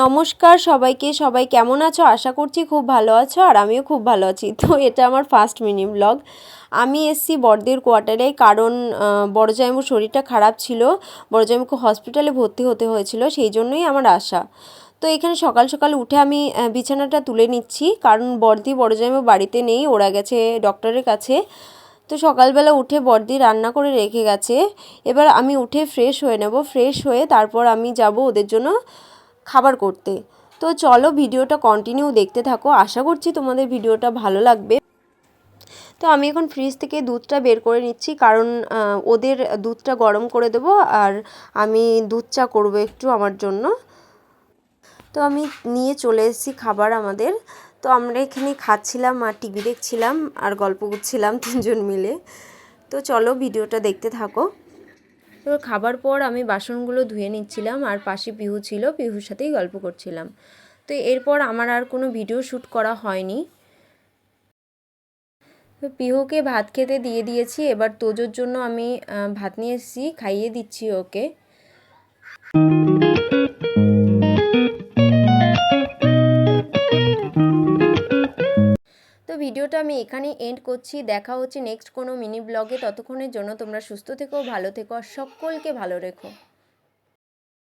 নমস্কার সবাইকে, সবাই কেমন আছো? আশা করছি খুব ভালো আছো আর আমিও খুব ভালো আছি। তো এটা আমার ফার্স্ট মিনি ব্লগ। আমি এসেছি বড়দির কোয়ার্টারে, কারণ বড় জামাইবাবুর শরীরটা খারাপ ছিল। বড় জামাইবাবুকে হসপিটালে ভর্তি হতে হয়েছিল, সেই জন্যই আমার আসা। তো এখানে সকাল সকাল উঠে আমি বিছানাটা তুলে নিচ্ছি, কারণ বড়দি বড় জামাইবাবু বাড়িতে নেই, ওরা গেছে ডক্টরের কাছে। তো সকালবেলা উঠে বড়দি রান্না করে রেখে গেছে। এবার আমি উঠে ফ্রেশ হয়ে নেব, ফ্রেশ হয়ে তারপর আমি যাব ওদের জন্য খাবার করতে। তো চলো ভিডিওটা কন্টিনিউ দেখতে থাকো, আশা করছি তোমাদের ভিডিওটা ভালো লাগবে। তো আমি এখন ফ্রিজ থেকে দুধটা বের করে নিচ্ছি, কারণ ওদের দুধটা গরম করে দেবো আর আমি দুধ চা করবো একটু আমার জন্য। তো আমি নিয়ে চলে এসেছি খাবার আমাদের। তো আমরা এখানে খাচ্ছিলাম আর টিভি দেখছিলাম আর গল্প করছিলাম তিনজন মিলে। তো চলো ভিডিওটা দেখতে থাকো। তো খাবার পর আমি বাসনগুলো ধুয়ে নিচ্ছিলাম আর পাশে পিহু ছিল, পিহুর সাথেই গল্প করছিলাম। তো এরপর আমার আর কোনো ভিডিও শ্যুট করা হয়নি। তো পিহুকে ভাত খেতে দিয়ে দিয়েছি, এবার তোজোর জন্য আমি ভাত নিয়ে এসেছি, খাইয়ে দিচ্ছি ওকে। তো ভিডিওটা আমি এখানেই এন্ড করছি, দেখা হচ্ছে নেক্সট কোনো মিনি ব্লগে। ততক্ষণের জন্য তোমরা সুস্থ থেকো, ভালো থেকো আর সকলকে ভালো রেখো।